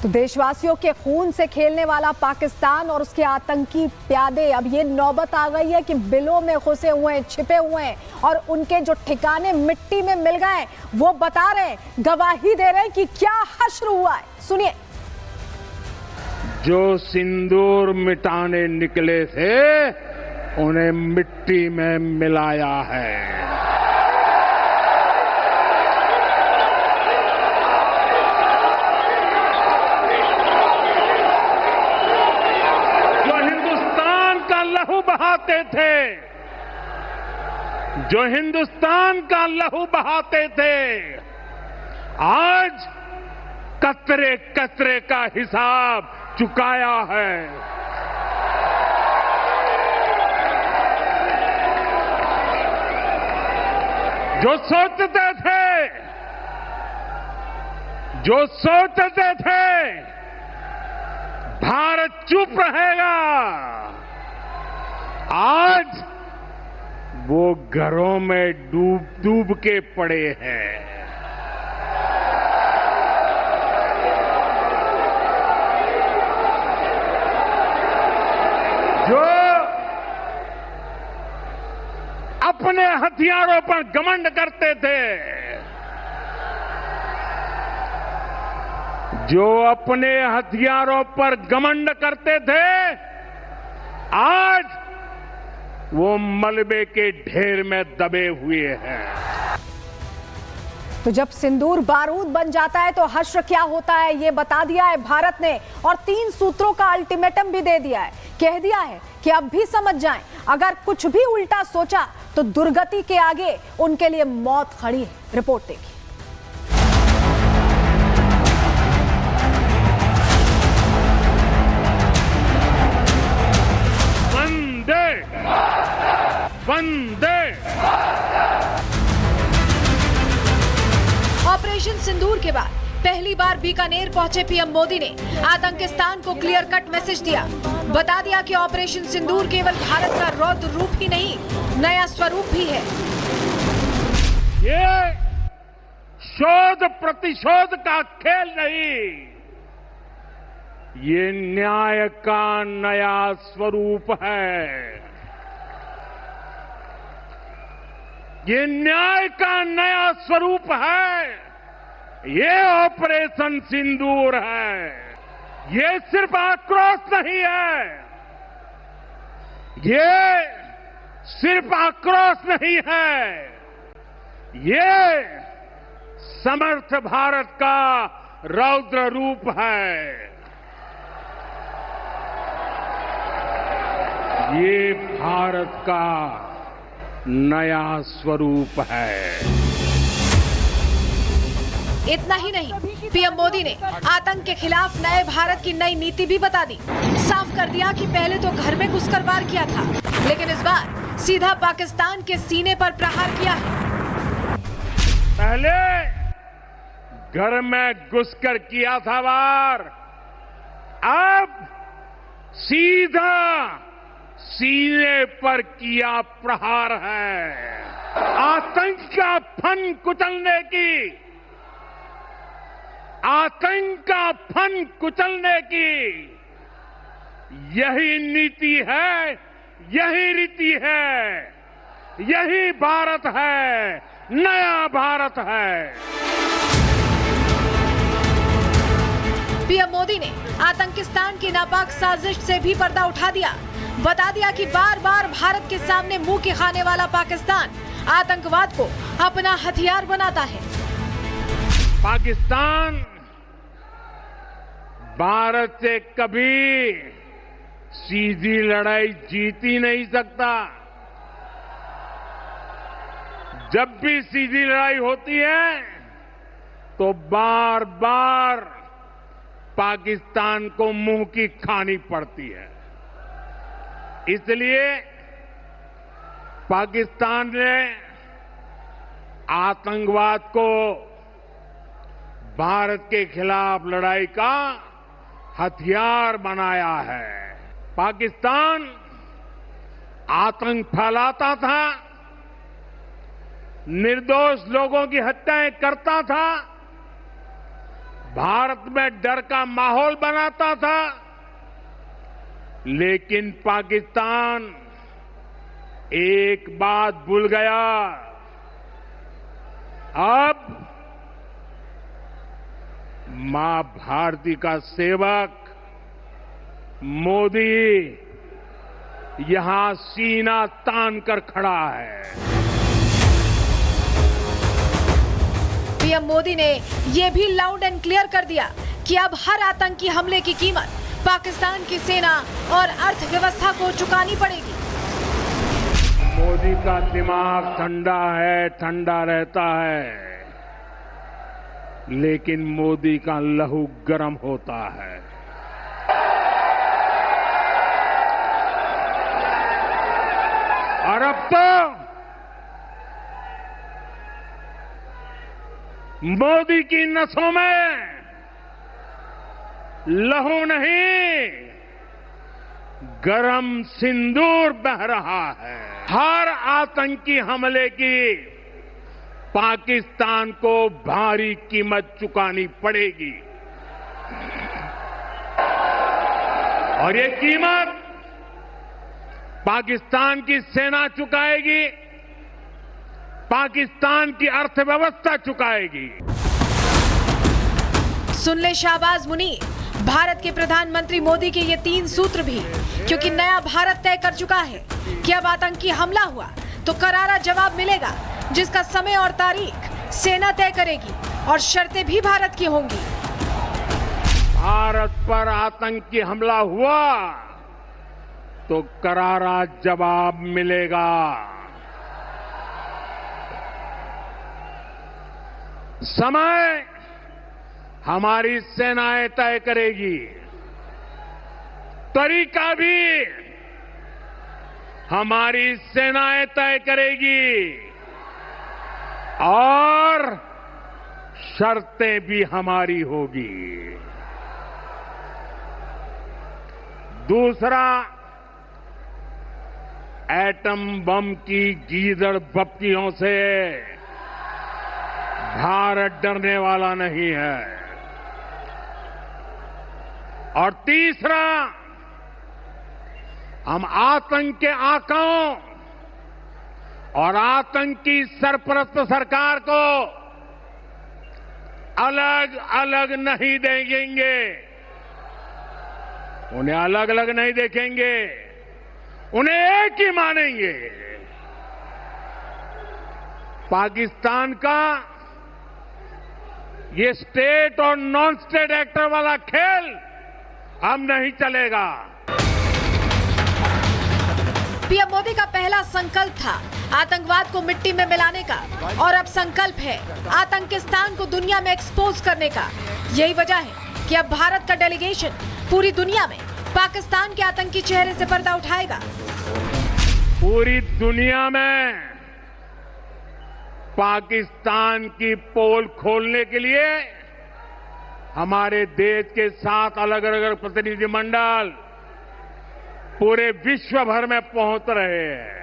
तो देशवासियों के खून से खेलने वाला पाकिस्तान और उसके आतंकी प्यादे, अब ये नौबत आ गई है कि बिलों में घुसे हुए हैं, छिपे हुए हैं और उनके जो ठिकाने मिट्टी में मिल गए वो बता रहे हैं, गवाही दे रहे हैं कि क्या हश्र हुआ है। सुनिए। जो सिंदूर मिटाने निकले थे उन्हें मिट्टी में मिलाया है। बहाते थे, जो हिंदुस्तान का लहू बहाते थे, आज कतरे कतरे का हिसाब चुकाया है। जो सोचते थे भारत चुप रहेगा, आज वो घरों में डूब के पड़े हैं। जो अपने हथियारों पर घमंड करते थे, आज वो मलबे के ढेर में दबे हुए हैं। तो जब सिंदूर बारूद बन जाता है तो हश्र क्या होता है ये बता दिया है भारत ने, और 3 सूत्रों का अल्टीमेटम भी दे दिया है। कह दिया है कि अब भी समझ जाएं, अगर कुछ भी उल्टा सोचा तो दुर्गति के आगे उनके लिए मौत खड़ी है। रिपोर्ट देखिए। वंदे ऑपरेशन सिंदूर के बाद पहली बार बीकानेर पहुंचे पीएम मोदी ने आतंकिस्तान को क्लियर कट मैसेज दिया। बता दिया कि ऑपरेशन सिंदूर केवल भारत का रौद्र रूप ही नहीं, नया स्वरूप भी है। ये शोध प्रतिशोध का खेल नहीं, ये न्याय का नया स्वरूप है। ये न्याय का नया स्वरूप है। ये ऑपरेशन सिंदूर है। ये सिर्फ आक्रोश नहीं है, ये सिर्फ आक्रोश नहीं है, ये समर्थ भारत का रौद्र रूप है। ये भारत का नया स्वरूप है। इतना ही नहीं, पीएम मोदी ने आतंक के खिलाफ नए भारत की नई नीति भी बता दी। साफ कर दिया कि पहले तो घर में घुसकर वार किया था, लेकिन इस बार सीधा पाकिस्तान के सीने पर प्रहार किया है। पहले घर में घुसकर किया था वार, अब सीधा सीने पर किया प्रहार है। आतंक का फन कुचलने की यही नीति है, यही रीति है, यही भारत है, नया भारत है। पीएम मोदी ने आतंकिस्तान की नापाक साजिश से भी पर्दा उठा दिया। बता दिया कि बार बार भारत के सामने मुंह के खाने वाला पाकिस्तान आतंकवाद को अपना हथियार बनाता है। पाकिस्तान भारत से कभी सीधी लड़ाई जीत ही नहीं सकता। जब भी सीधी लड़ाई होती है तो बार बार पाकिस्तान को मुंह की खानी पड़ती है। इसलिए पाकिस्तान ने आतंकवाद को भारत के खिलाफ लड़ाई का हथियार बनाया है। पाकिस्तान आतंक फैलाता था, निर्दोष लोगों की हत्याएं करता था, भारत में डर का माहौल बनाता था, लेकिन पाकिस्तान एक बात भूल गया। अब मां भारती का सेवक मोदी यहां सीना तान कर खड़ा है। पीएम मोदी ने यह भी लाउड एंड क्लियर कर दिया कि अब हर आतंकी हमले की कीमत पाकिस्तान की सेना और अर्थव्यवस्था को चुकानी पड़ेगी। मोदी का दिमाग ठंडा है, ठंडा रहता है, लेकिन मोदी का लहू गर्म होता है। और अब तो मोदी की नसों में लहू नहीं, गरम सिंदूर बह रहा है। हर आतंकी हमले की पाकिस्तान को भारी कीमत चुकानी पड़ेगी और ये कीमत पाकिस्तान की सेना चुकाएगी, पाकिस्तान की अर्थव्यवस्था चुकाएगी। सुन ले शाहबाज मुनीर, भारत के प्रधानमंत्री मोदी के ये 3 सूत्र भी, क्योंकि नया भारत तय कर चुका है कि अब आतंकी हमला हुआ तो करारा जवाब मिलेगा, जिसका समय और तारीख सेना तय करेगी और शर्तें भी भारत की होंगी। भारत पर आतंकी हमला हुआ तो करारा जवाब मिलेगा। समय हमारी सेनाएं तय करेगी, तरीका भी हमारी सेनाएं तय करेगी और शर्तें भी हमारी होगी। दूसरा, एटम बम की गीदड़ बप्तियों से भारत डरने वाला नहीं है। और तीसरा, हम आतंक के आकाओं और आतंकी सरपरस्त सरकार को अलग अलग नहीं देखेंगे, उन्हें अलग अलग नहीं देखेंगे, उन्हें एक ही मानेंगे। पाकिस्तान का ये स्टेट और नॉन स्टेट एक्टर वाला खेल अब नहीं चलेगा। पीएम मोदी का पहला संकल्प था आतंकवाद को मिट्टी में मिलाने का, और अब संकल्प है आतंकिस्तान को दुनिया में एक्सपोज करने का। यही वजह है कि अब भारत का डेलीगेशन पूरी दुनिया में पाकिस्तान के आतंकी चेहरे से पर्दा उठाएगा। पूरी दुनिया में पाकिस्तान की पोल खोलने के लिए हमारे देश के 7 अलग अलग प्रतिनिधिमंडल पूरे विश्व भर में पहुंच रहे हैं।